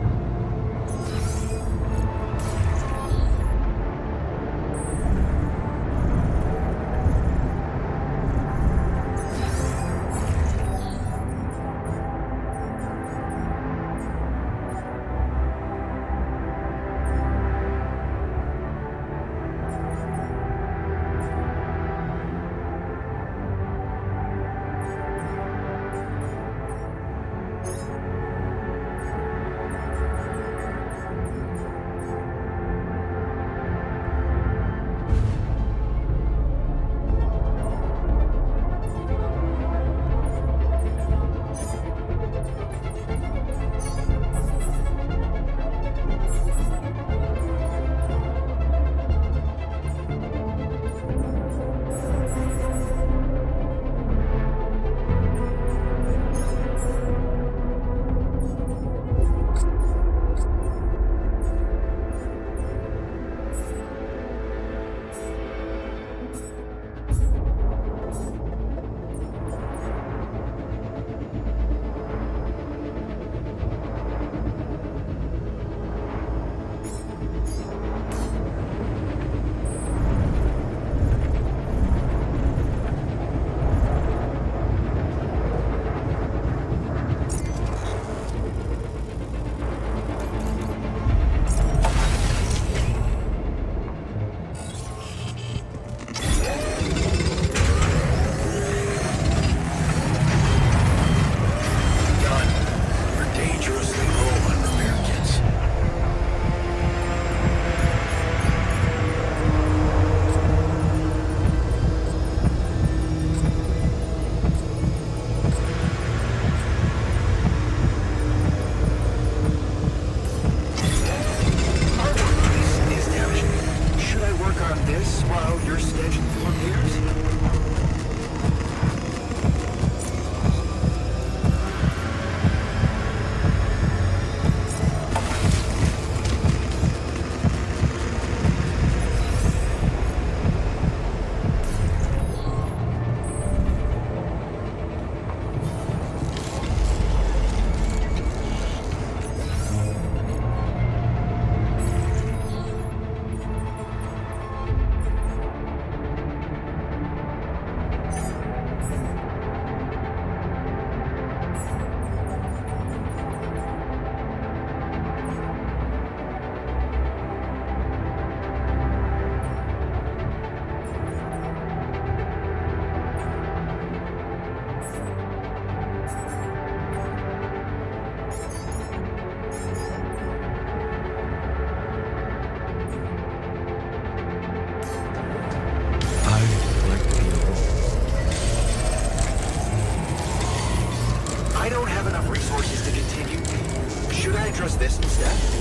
address this instead?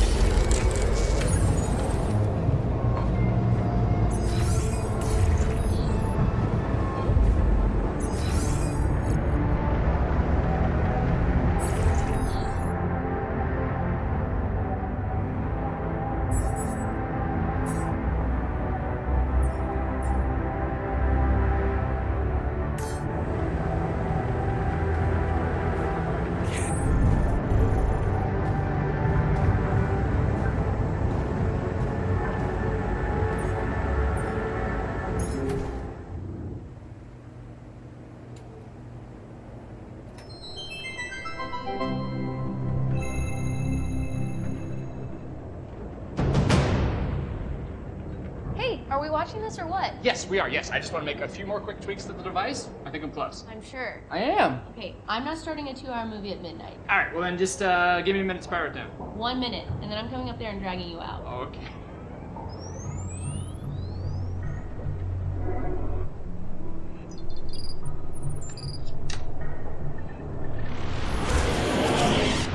Are we watching this or what? Yes, we are, yes. I just want to make a few more quick tweaks to the device. I think I'm close. I'm sure. I am. Okay, I'm not starting a 2-hour movie at midnight. All right, well then just give me a minute to power it down. 1 minute, and then I'm coming up there and dragging you out. Okay.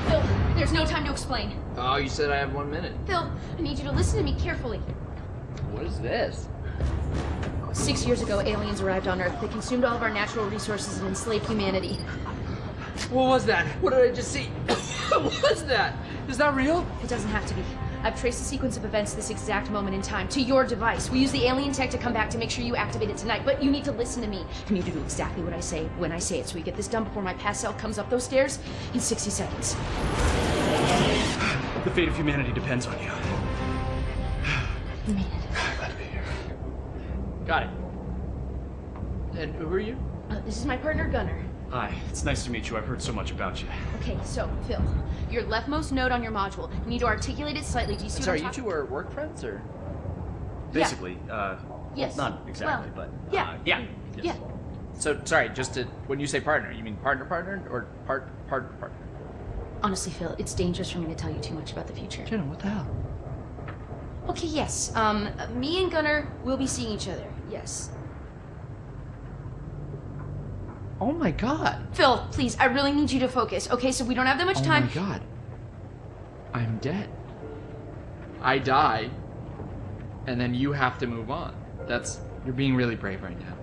Phil, there's no time to explain. Oh, you said I have 1 minute. Phil, I need you to listen to me carefully. What is this? 6 years ago, aliens arrived on Earth. They consumed all of our natural resources and enslaved humanity. What was that? What did I just see? What was that? Is that real? It doesn't have to be. I've traced the sequence of events this exact moment in time to your device. We use the alien tech to come back to make sure you activate it tonight, but you need to listen to me. You need to do exactly what I say when I say it, so we get this done before my past self comes up those stairs in 60 seconds. The fate of humanity depends on you. You made it. Glad to be here. Got it. And who are you? This is my partner, Gunnar. Hi, it's nice to meet you. I've heard so much about you. Okay, so, Phil, your leftmost node on your module. You need to articulate it slightly. Do you see Sorry, what I'm you two are work friends, or? Basically, yes. Not exactly, Well, but... yeah. Yeah. Yeah. So, sorry, just to... When you say partner, you mean partner, or partner? Honestly, Phil, it's dangerous for me to tell you too much about the future. Jenna, what the hell? Okay, yes. Me and Gunnar will be seeing each other. Yes. Oh my god. Phil, please, I really need you to focus. Okay, so we don't have that much time. Oh my god. I'm dead. I die, and then you have to move on. You're being really brave right now.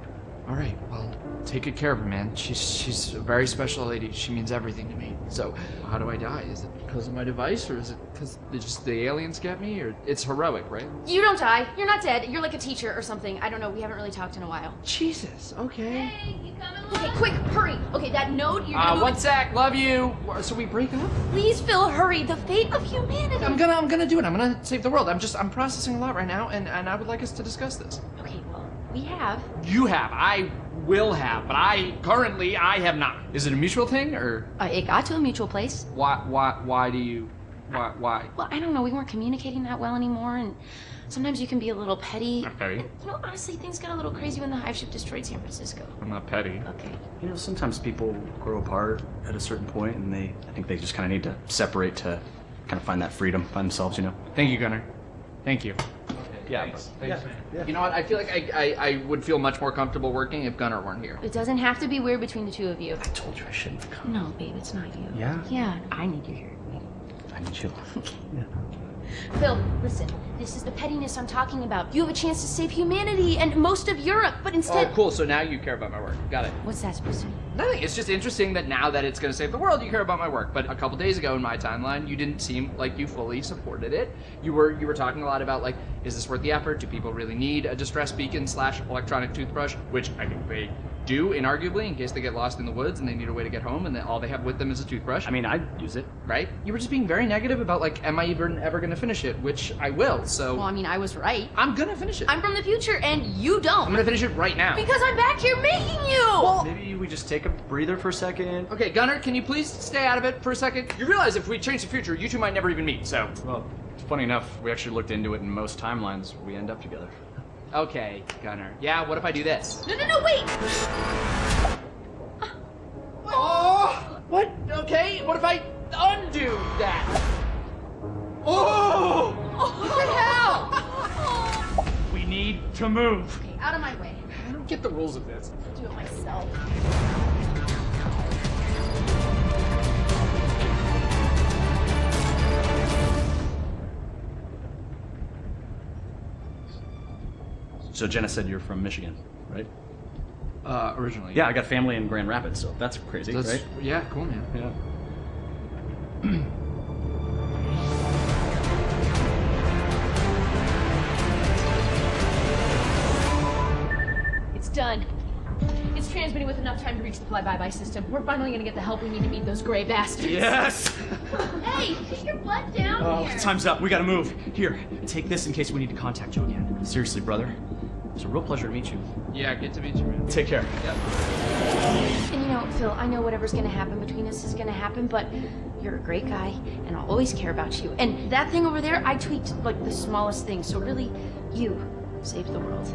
All right, well, take good care of her, man. She's a very special lady. She means everything to me. So, how do I die? Is it because of my device, or is it because the aliens get me? Or it's heroic, right? You don't die. You're not dead. You're like a teacher or something. I don't know. We haven't really talked in a while. Jesus. Okay. Hey, you coming along? Okay, quick, hurry. Okay, that node, you're gonna move One it. sec. Love you. So we break up? Please, Phil, hurry. The fate of humanity. I'm gonna do it. I'm gonna save the world. I'm processing a lot right now, and I would like us to discuss this. Okay, well, we have. You have. I will have, but I have not. Is it a mutual thing, or It got to a mutual place. why do you why? Well, I don't know. We weren't communicating that well anymore, and sometimes you can be a little petty. Not petty. You know, honestly, things got a little crazy when the hive ship destroyed San Francisco. I'm not petty. Okay. You know, sometimes people grow apart at a certain point, and I think they just kind of need to separate to kind of find that freedom by themselves, you know? Thank you, Gunnar. Thank you. Yeah. Thanks, man. You know what? I feel like I would feel much more comfortable working if Gunnar weren't here. It doesn't have to be weird between the two of you. I told you I shouldn't have come. No, babe, it's not you. Yeah? Yeah, I need you here. I need you. Yeah. Phil, listen. This is the pettiness I'm talking about. You have a chance to save humanity and most of Europe, but instead... Oh, cool. So now you care about my work. Got it. What's that supposed to mean? Nothing. It's just interesting that now that it's going to save the world, you care about my work. But a couple days ago in my timeline, you didn't seem like you fully supported it. You were talking a lot about, like, is this worth the effort? Do people really need a distress beacon / electronic toothbrush? Which I think they do, inarguably, in case they get lost in the woods and they need a way to get home and then all they have with them is a toothbrush. I mean, I'd use it. Right? You were just being very negative about, like, am I even ever going to finish it? Which I will, so... Well, I mean, I was right. I'm going to finish it. I'm from the future, and you don't. I'm going to finish it right now. Because I'm back here making you! Well, Maybe we just take a breather for a second. Okay, Gunnar, can you please stay out of it for a second? You realize if we change the future, you two might never even meet, so... Well, funny enough, we actually looked into it, and most timelines, we end up together. Okay, Gunnar. Yeah, what if I do this? No, wait! Oh! What? Okay, what if I undo that? Oh! What the hell? We need to move. Okay, out of my way. I don't get the rules of this. I'll do it myself. So Jenna said you're from Michigan, right? Originally. Yeah, I got family in Grand Rapids, so that's crazy, right? Yeah, cool, man. Yeah. It's done. It's transmitting with enough time to reach the fly-by-by system. We're finally gonna get the help we need to beat those gray bastards. Yes! Hey, get your butt down Oh, here! time's up. We gotta move. Here, take this in case we need to contact you again. Seriously, brother. It's a real pleasure to meet you. Yeah, good to meet you, man. Take care. Yep. And you know, Phil, I know whatever's gonna happen between us is gonna happen, but you're a great guy, and I'll always care about you. And that thing over there, I tweaked like the smallest thing, so really, you saved the world.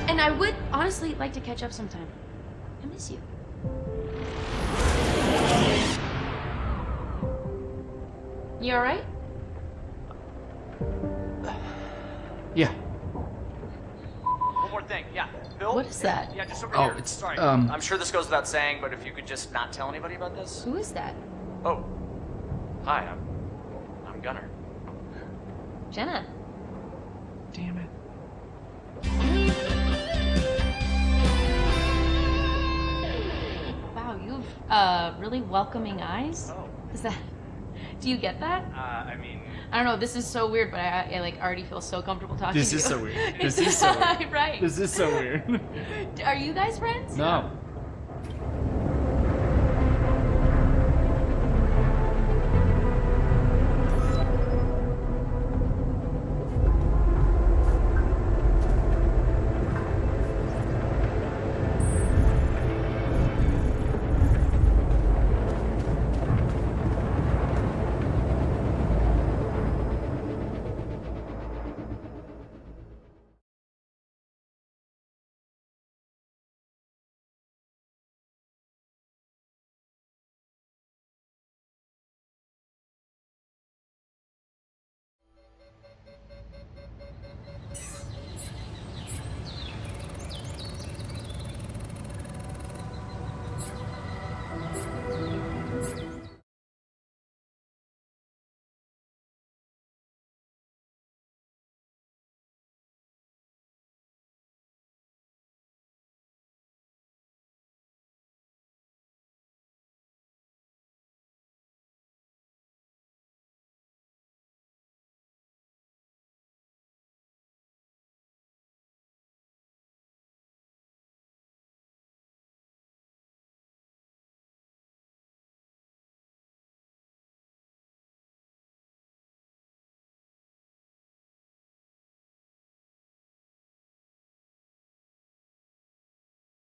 And I would honestly like to catch up sometime. I miss you. You alright? Yeah. One more thing, yeah. Bill? What is that? Yeah, just over Oh, here. it's, Sorry. um- I'm sure this goes without saying, but if you could just not tell anybody about this. Who is that? Oh. Hi, I'm Gunnar. Jenna. Damn it. Wow, you've really welcoming eyes. Oh. Is that? Do you get that? I mean, I don't know. This is so weird, but I like already feel so comfortable talking This to you. is so weird. This is so weird. Right. This is so weird. Are you guys friends? No.